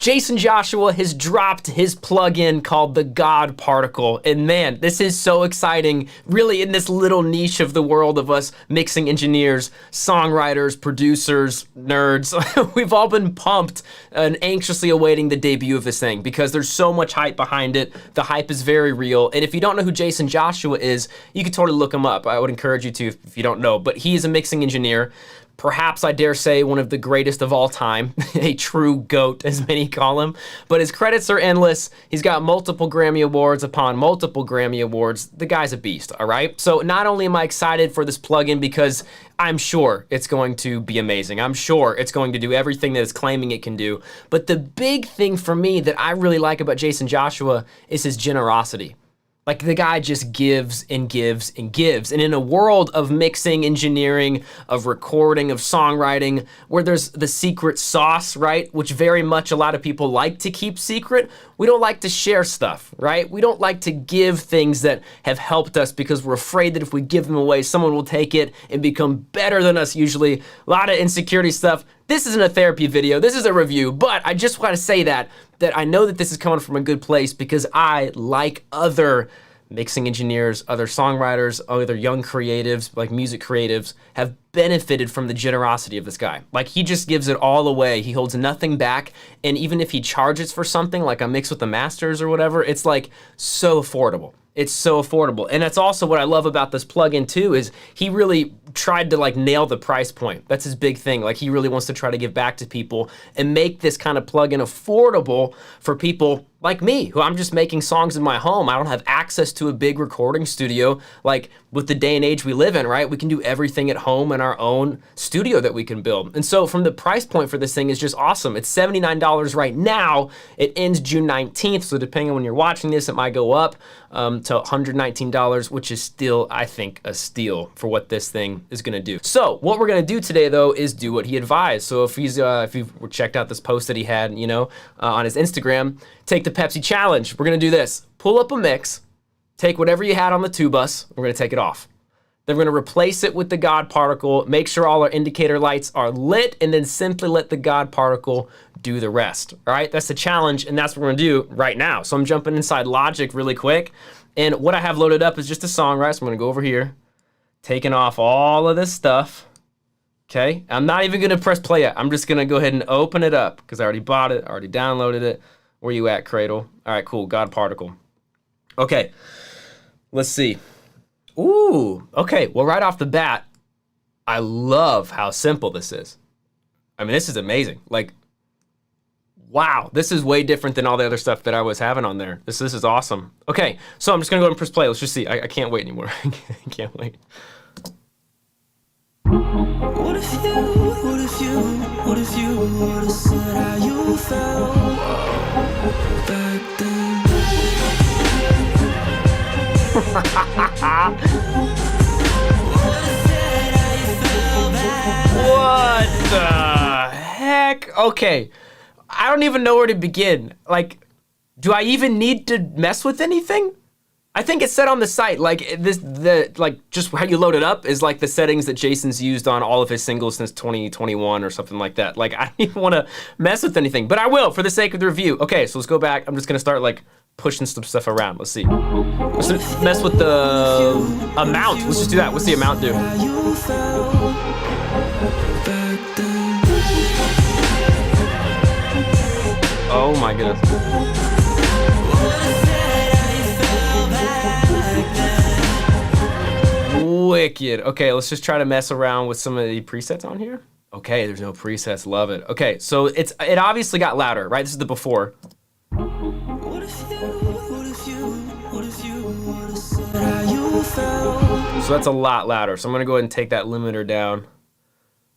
Jaycen Joshua has dropped his plugin called the God Particle. And man, this is so exciting, really in this little niche of the world of us mixing engineers, songwriters, producers, nerds. We've all been pumped and anxiously awaiting the debut of this thing because there's so much hype behind it. The hype is very real. And if you don't know who Jaycen Joshua is, you can totally look him up. I would encourage you to if you don't know, but he is a mixing engineer. Perhaps I dare say one of the greatest of all time, a true GOAT as many call him, but his credits are endless. He's got multiple Grammy Awards upon multiple Grammy Awards. The guy's a beast, all right? So not only am I excited for this plugin because I'm sure it's going to be amazing. I'm sure it's going to do everything that it's claiming it can do, but the big thing for me that I really like about Jaycen Joshua is his generosity. Like the guy just gives and gives and gives. And in a world of mixing, engineering, of recording, of songwriting, where there's the secret sauce, right? Which very much a lot of people like to keep secret. We don't like to share stuff, right? We don't like to give things that have helped us because we're afraid that if we give them away, someone will take it and become better than us usually. A lot of insecurity stuff. This isn't a therapy video, this is a review, but I just want to say that I know that this is coming from a good place because I, like other mixing engineers, other songwriters, other young creatives, like music creatives, have benefited from the generosity of this guy. Like he just gives it all away. He holds nothing back. And even if he charges for something like a mix with the masters or whatever, it's like so affordable. It's so affordable. And that's also what I love about this plugin too, is he really tried to like nail the price point. That's his big thing. Like he really wants to try to give back to people and make this kind of plugin affordable for people like me, who I'm just making songs in my home. I don't have access to a big recording studio. Like with the day and age we live in, right? We can do everything at home in our own studio that we can build. And so from the price point for this thing is just awesome. It's $79 right now. It ends June 19th. So depending on when you're watching this, it might go up to $119, which is still, I think, a steal for what this thing is gonna do. So what we're gonna do today though is do what he advised. So if you've checked out this post that he had, on his Instagram, take the Pepsi challenge. We're gonna do this. Pull up a mix, take whatever you had on the tube bus, we're gonna take it off. Then we're gonna replace it with the God Particle, make sure all our indicator lights are lit, and then simply let the God Particle do the rest, all right? That's the challenge, and that's what we're gonna do right now. So I'm jumping inside Logic really quick, and what I have loaded up is just a song, right? So I'm gonna go over here, taking off all of this stuff, okay? I'm not even gonna press play yet. I'm just gonna go ahead and open it up, because I already bought it, I already downloaded it. Where you at, Cradle? All right, cool, God Particle. Okay, let's see. Ooh, okay, well, right off the bat, I love how simple this is. I mean, this is amazing. Like, wow, this is way different than all the other stuff that I was having on there. This is awesome. Okay, so I'm just gonna go ahead and press play. Let's just see. I can't wait anymore. I can't wait. What if you would've said how you felt back then? What the heck? Okay, I don't even know where to begin. Like, do I even need to mess with anything? I think it said on the site, like just how you load it up is like the settings that Jaycen's used on all of his singles since 2021 or something like that. Like I don't even want to mess with anything, but I will for the sake of the review. Okay, so let's go back. I'm just gonna start like pushing some stuff around. Let's see. Let's mess with the amount. Let's just do that. What's the amount do? Oh my goodness. Wicked. Okay, let's just try to mess around with some of the presets on here. Okay, there's no presets. Love it. Okay, so it obviously got louder, right? This is the before. So that's a lot louder. So I'm gonna go ahead and take that limiter down.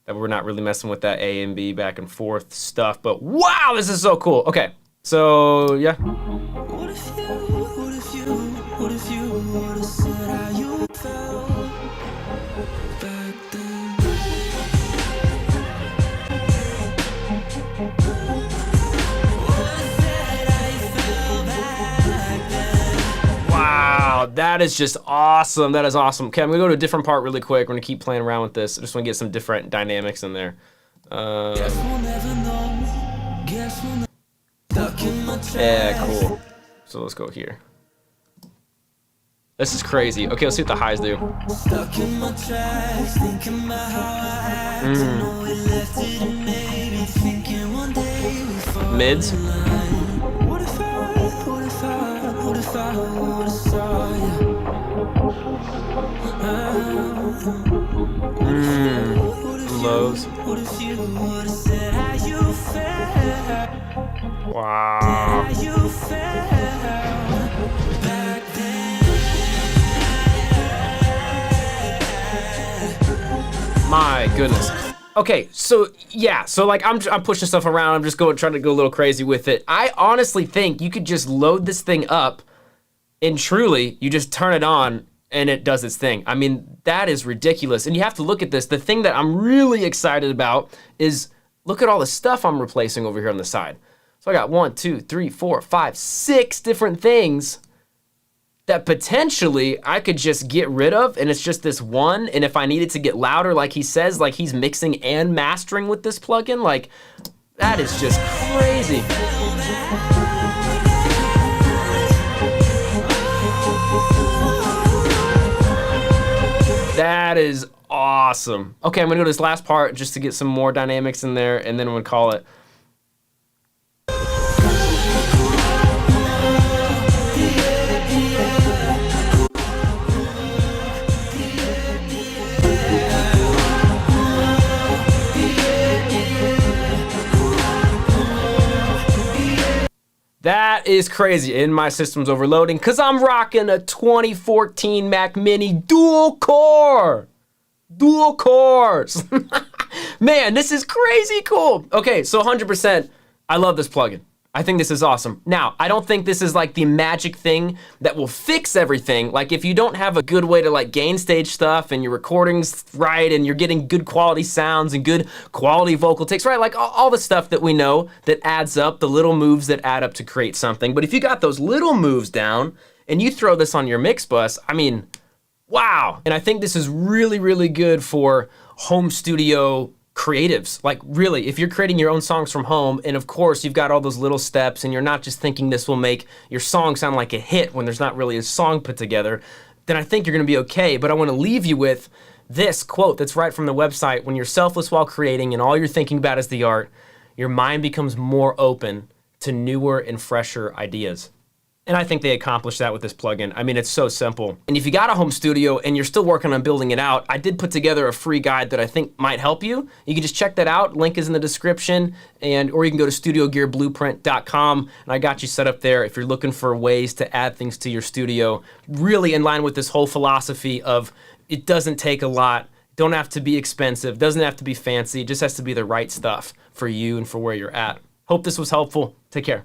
That we're not really messing with that A and B back and forth stuff. But wow, this is so cool. Okay, so yeah. Wow, that is just awesome. That is awesome. Okay, I'm gonna go to a different part really quick. We're gonna keep playing around with this. I just wanna get some different dynamics in there. Yeah, cool. So let's go here. This is crazy. Okay, let's see what the highs do. Mids. Lows. Wow. My goodness. Okay, so yeah, so like I'm pushing stuff around. I'm just trying to go a little crazy with it. I honestly think you could just load this thing up, and truly, you just turn it on and it does its thing. I mean, that is ridiculous. And you have to look at this. The thing that I'm really excited about is look at all the stuff I'm replacing over here on the side. So I got 1, 2, 3, 4, 5, 6 different things that potentially I could just get rid of, and it's just this one. And if I needed to get louder, like he says, like he's mixing and mastering with this plugin, like that is just crazy. That is awesome. Okay, I'm gonna go to this last part just to get some more dynamics in there, and then I'm gonna call it. That is crazy, and my system's overloading because I'm rocking a 2014 Mac Mini dual core. Dual cores. Man, this is crazy cool. Okay, so 100%, I love this plugin. I think this is awesome. Now, I don't think this is like the magic thing that will fix everything. Like if you don't have a good way to like gain stage stuff and your recording's right and you're getting good quality sounds and good quality vocal takes, right? Like all the stuff that we know that adds up, the little moves that add up to create something. But if you got those little moves down and you throw this on your mix bus, I mean, wow. And I think this is really, really good for home studio creatives. Like really, if you're creating your own songs from home, and of course you've got all those little steps and you're not just thinking this will make your song sound like a hit when there's not really a song put together, then I think you're gonna be okay. But I wanna leave you with this quote that's right from the website. When you're selfless while creating and all you're thinking about is the art, your mind becomes more open to newer and fresher ideas. And I think they accomplished that with this plugin. I mean, it's so simple. And if you got a home studio and you're still working on building it out, I did put together a free guide that I think might help you. You can just check that out. Link is in the description, or you can go to studiogearblueprint.com, and I got you set up there if you're looking for ways to add things to your studio, really in line with this whole philosophy of it doesn't take a lot, don't have to be expensive, doesn't have to be fancy, it just has to be the right stuff for you and for where you're at. Hope this was helpful. Take care.